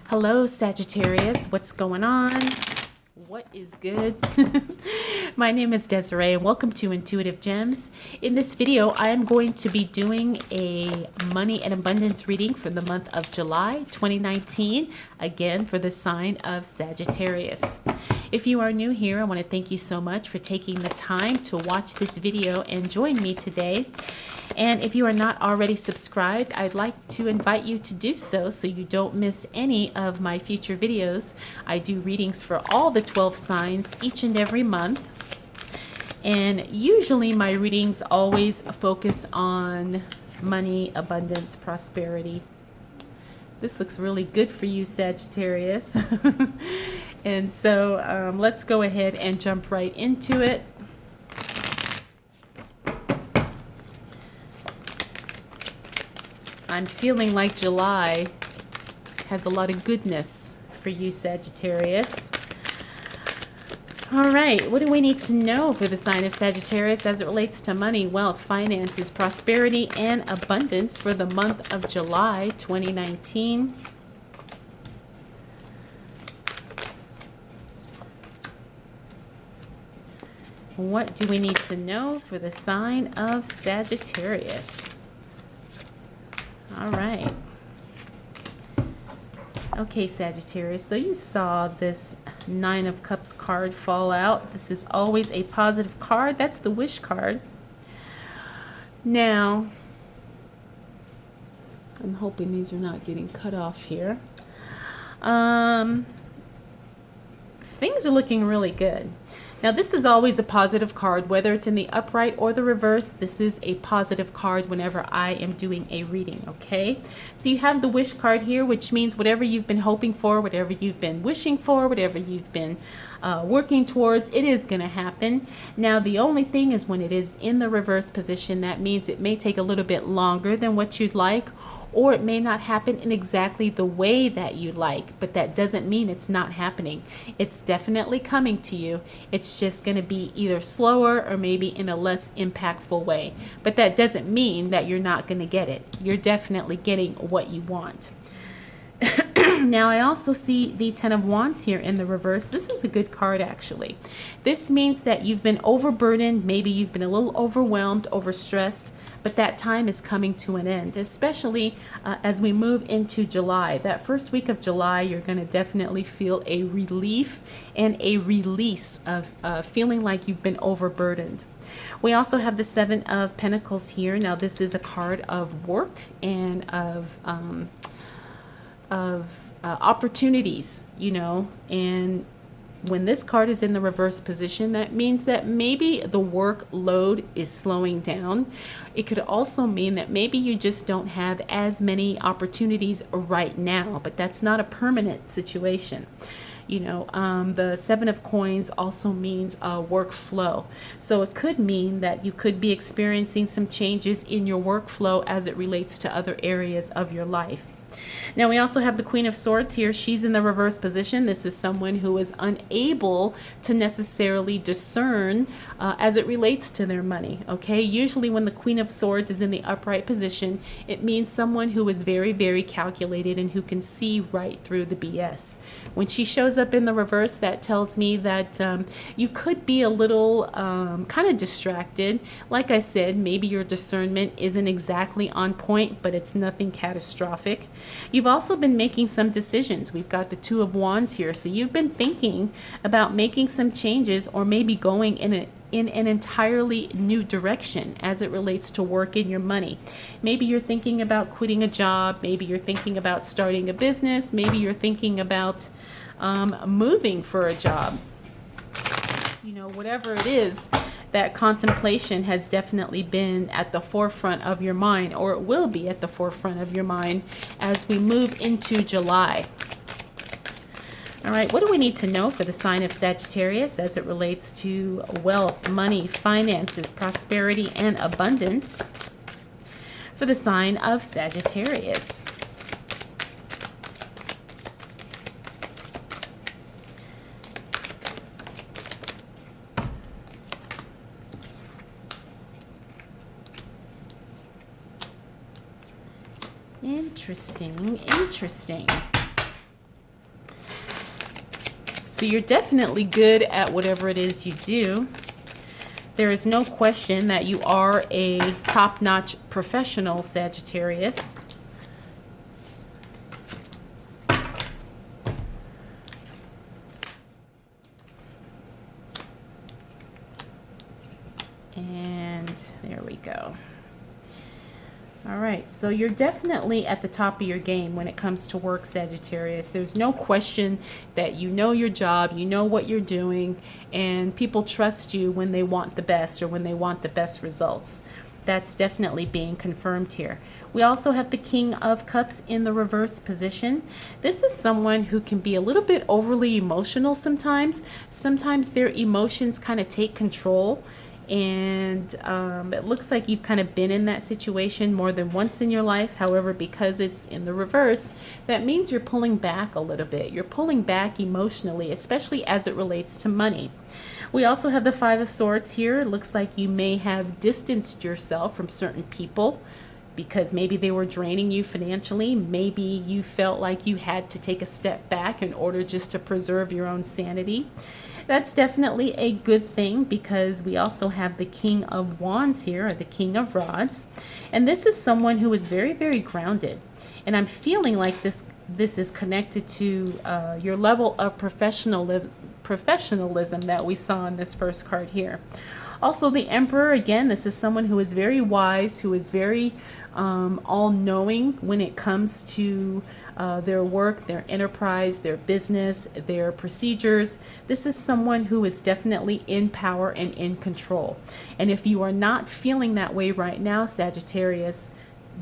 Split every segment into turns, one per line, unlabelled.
Hello, Sagittarius. What's going on? What is good? My name is Desiree and welcome to Intuitive Gems. In this video, I am going to be doing a money and abundance reading for the month of July 2019, again for the sign of Sagittarius. If you are new here, I want to thank you so much for taking the time to watch this video and join me today. And if you are not already subscribed, I'd like to invite you to do so you don't miss any of my future videos. I do readings for all the 12 signs each and every month. And usually my readings always focus on money, abundance, prosperity. This looks really good for you, Sagittarius. And so let's go ahead and jump right into it. I'm feeling like July has a lot of goodness for you, Sagittarius. All right, what do we need to know for the sign of Sagittarius as it relates to money, wealth, finances, prosperity, and abundance for the month of July 2019? What do we need to know for the sign of Sagittarius? All right. Okay, Sagittarius, so you saw this Nine of Cups card fall out. This is always a positive card. That's the wish card. Now, I'm hoping these are not getting cut off here. Things are looking really good. Now, this is always a positive card, whether it's in the upright or the reverse. This is a positive card whenever I am doing a reading, okay? So you have the wish card here, which means whatever you've been hoping for, whatever you've been wishing for, whatever you've been working towards, it is going to happen. Now, the only thing is when it is in the reverse position, that means it may take a little bit longer than what you'd like, or it may not happen in exactly the way that you like, but that doesn't mean it's not happening. It's definitely coming to you. It's just going to be either slower or maybe in a less impactful way. But that doesn't mean that you're not going to get it. You're definitely getting what you want. Now, I also see the Ten of Wands here in the reverse. This is a good card, actually. This means that you've been overburdened. Maybe you've been a little overwhelmed, overstressed, but that time is coming to an end, especially as we move into July. That first week of July, you're going to definitely feel a relief and a release of feeling like you've been overburdened. We also have the Seven of Pentacles here. Now, this is a card of work and of opportunities, you know, and when this card is in the reverse position, that means that maybe the workload is slowing down. It could also mean that maybe you just don't have as many opportunities right now, but that's not a permanent situation. You know, the Seven of Coins also means workflow. So it could mean that you could be experiencing some changes in your workflow as it relates to other areas of your life. Now, we also have the Queen of Swords here. She's in the reverse position. This is someone who is unable to necessarily discern as it relates to their money, okay? Usually when the Queen of Swords is in the upright position, it means someone who is very, very calculated and who can see right through the BS. When she shows up in the reverse, that tells me that you could be a little kind of distracted. Like I said, maybe your discernment isn't exactly on point, but it's nothing catastrophic. You've also been making some decisions. We've got the Two of Wands here. So you've been thinking about making some changes or maybe going in an entirely new direction as it relates to work and your money. Maybe you're thinking about quitting a job. Maybe you're thinking about starting a business. Maybe you're thinking about moving for a job. You know, whatever it is, that contemplation has definitely been at the forefront of your mind, or it will be at the forefront of your mind as we move into July. All right, what do we need to know for the sign of Sagittarius as it relates to wealth, money, finances, prosperity, and abundance for the sign of Sagittarius? Interesting, interesting. So you're definitely good at whatever it is you do. There is no question that you are a top-notch professional, Sagittarius. And there we go. All right, so you're definitely at the top of your game when it comes to work, Sagittarius. There's no question that you know your job, you know what you're doing, and people trust you when they want the best or when they want the best results. That's definitely being confirmed here. We also have the King of Cups in the reverse position. This is someone who can be a little bit overly emotional sometimes. Sometimes their emotions kind of take control. And it looks like you've kind of been in that situation more than once in your life. However, because it's in the reverse, that means you're pulling back a little bit. You're pulling back emotionally, especially as it relates to money. We also have the Five of Swords here. It looks like you may have distanced yourself from certain people because maybe they were draining you financially. Maybe you felt like you had to take a step back in order just to preserve your own sanity. That's definitely a good thing because we also have the King of Wands here, or the King of Rods. And this is someone who is very, very grounded. And I'm feeling like this is connected to your level of professionalism that we saw in this first card here. Also, the Emperor, again, this is someone who is very wise, who is very all-knowing when it comes to their work, their enterprise, their business, their procedures. This is someone who is definitely in power and in control. And if you are not feeling that way right now, Sagittarius,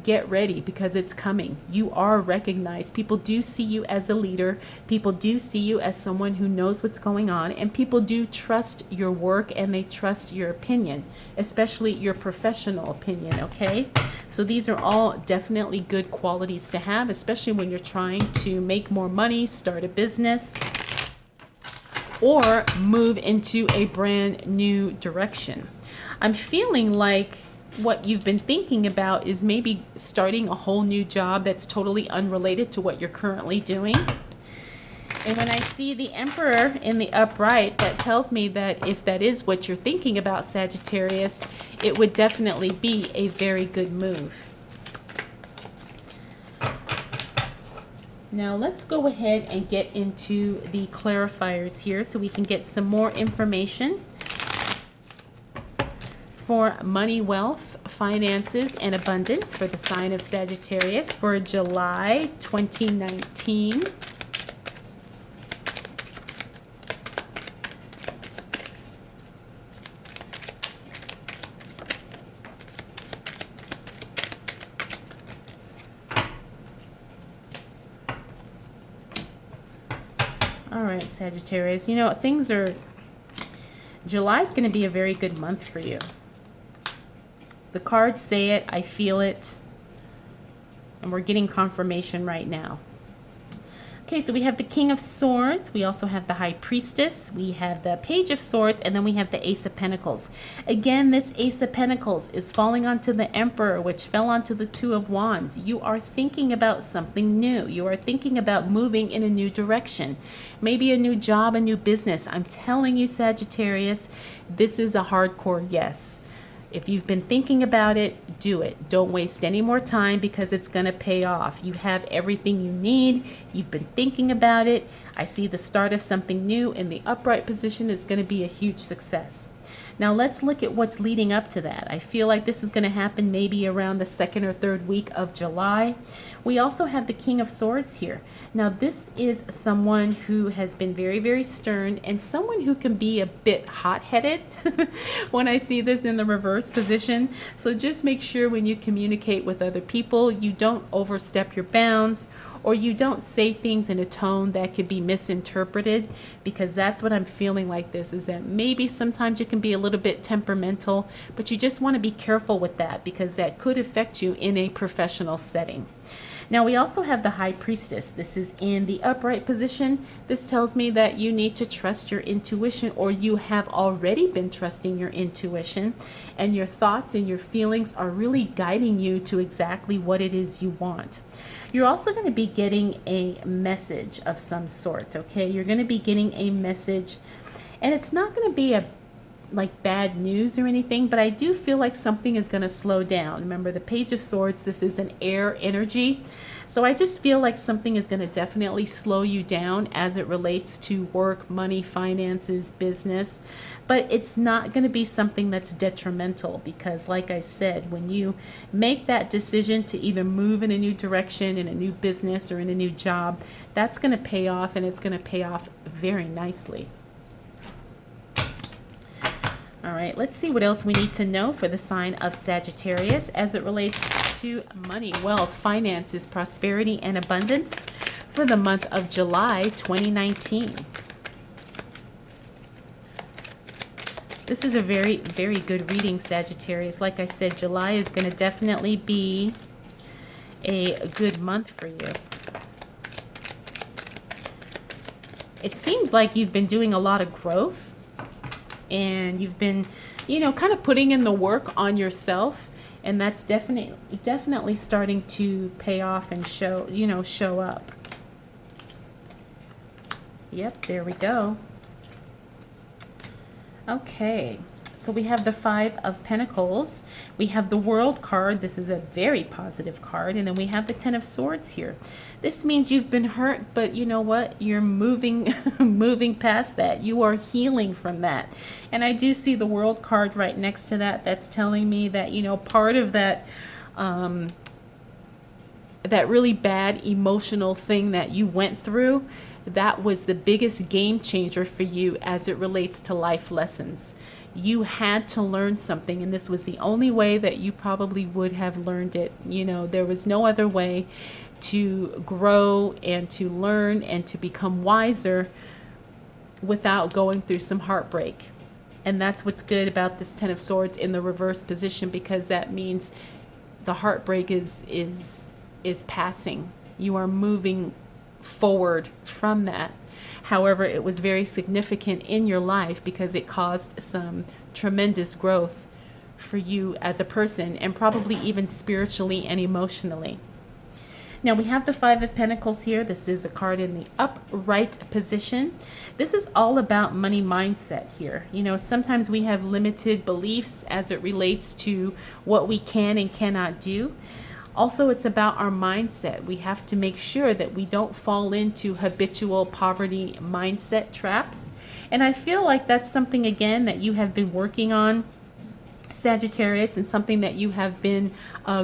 get ready because it's coming. You are recognized. People do see you as a leader. People do see you as someone who knows what's going on, and people do trust your work and they trust your opinion, especially your professional opinion, okay? So these are all definitely good qualities to have, especially when you're trying to make more money, start a business, or move into a brand new direction. I'm feeling like what you've been thinking about is maybe starting a whole new job that's totally unrelated to what you're currently doing. And when I see the Emperor in the upright, that tells me that if that is what you're thinking about, Sagittarius, it would definitely be a very good move. Now let's go ahead and get into the clarifiers here so we can get some more information for money, wealth, finances, and abundance for the sign of Sagittarius for July 2019. All right, Sagittarius, you know, July's going to be a very good month for you. The cards say it, I feel it, and we're getting confirmation right now. Okay, so we have the King of Swords, we also have the High Priestess, we have the Page of Swords, and then we have the Ace of Pentacles. Again, this Ace of Pentacles is falling onto the Emperor, which fell onto the Two of Wands. You are thinking about something new. You are thinking about moving in a new direction. Maybe a new job, a new business. I'm telling you, Sagittarius, this is a hardcore yes. If you've been thinking about it, do it. Don't waste any more time because it's going to pay off. You have everything you need. You've been thinking about it. I see the start of something new in the upright position. It's going to be a huge success. Now let's look at what's leading up to that. I feel like this is going to happen maybe around the 2nd or 3rd week of July. We also have the King of Swords here. Now this is someone who has been very, very stern and someone who can be a bit hot-headed when I see this in the reverse position. So just make sure when you communicate with other people, you don't overstep your bounds or you don't say things in a tone that could be misinterpreted, because that's what I'm feeling like this, is that maybe sometimes you can be a little bit temperamental, but you just want to be careful with that because that could affect you in a professional setting. Now we also have the High Priestess. This is in the upright position. This tells me that you need to trust your intuition, or you have already been trusting your intuition, and your thoughts and your feelings are really guiding you to exactly what it is you want. You're also going to be getting a message of some sort, okay? You're going to be getting a message, and it's not going to be a like bad news or anything, but I do feel like something is going to slow down. Remember, the Page of Swords, this is an air energy. So I just feel like something is going to definitely slow you down as it relates to work, money, finances, business. But it's not going to be something that's detrimental, because like I said, when you make that decision to either move in a new direction, in a new business, or in a new job, that's going to pay off, and it's going to pay off very nicely. All right, let's see what else we need to know for the sign of Sagittarius as it relates to money, wealth, finances, prosperity, and abundance for the month of July 2019. This is a very, very good reading, Sagittarius. Like I said, July is going to definitely be a good month for you. It seems like you've been doing a lot of growth, and you've been, kind of putting in the work on yourself, and that's definitely starting to pay off and show up. Yep, there we go. Okay, so we have the Five of Pentacles. We have the World card. This is a very positive card. And then we have the Ten of Swords here. This means you've been hurt, but you know what? You're moving past that. You are healing from that. And I do see the World card right next to that. That's telling me that, part of that that really bad emotional thing that you went through, that was the biggest game changer for you as it relates to life lessons. You had to learn something, and this was the only way that you probably would have learned it. There was no other way to grow and to learn and to become wiser without going through some heartbreak. And that's what's good about this Ten of Swords in the reverse position, because that means the heartbreak is passing. You are moving forward from that. However, it was very significant in your life because it caused some tremendous growth for you as a person, and probably even spiritually and emotionally. Now we have the Five of Pentacles here. This is a card in the upright position. This is all about money mindset here. Sometimes we have limited beliefs as it relates to what we can and cannot do. Also, it's about our mindset. We have to make sure that we don't fall into habitual poverty mindset traps. And I feel like that's something, again, that you have been working on, Sagittarius, and something that you have been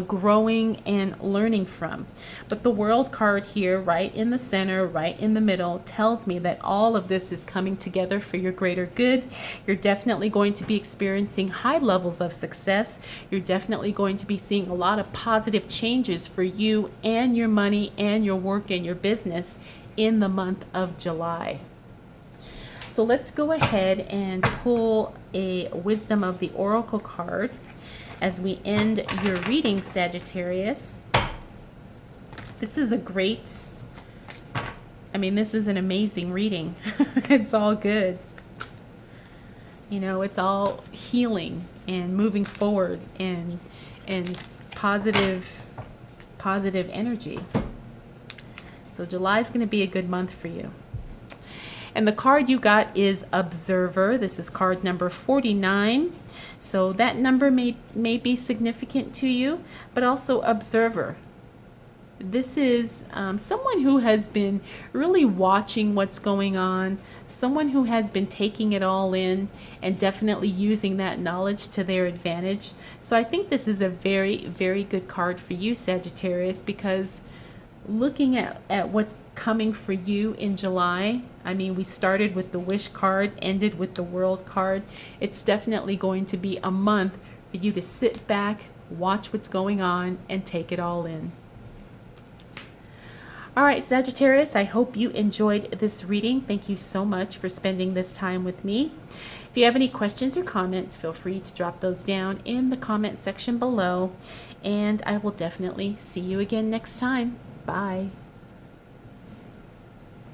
growing and learning from. But the World card here, right in the center, right in the middle, tells me that all of this is coming together for your greater good. You're definitely going to be experiencing high levels of success. You're definitely going to be seeing a lot of positive changes for you and your money and your work and your business in the month of July. So let's go ahead and pull a Wisdom of the Oracle card as we end your reading, Sagittarius. This is this is an amazing reading. It's all good. It's all healing and moving forward and positive energy. So July is going to be a good month for you. And the card you got is Observer. This is card number 49. So that number may be significant to you, but also Observer. This is someone who has been really watching what's going on, someone who has been taking it all in and definitely using that knowledge to their advantage. So I think this is a very, very good card for you, Sagittarius, because looking at what's coming for you in July, we started with the Wish card, ended with the World card. It's definitely going to be a month for you to sit back, watch what's going on, and take it all in. All right, Sagittarius, I hope you enjoyed this reading. Thank you so much for spending this time with me. If you have any questions or comments, feel free to drop those down in the comment section below, and I will definitely see you again next time. Bye.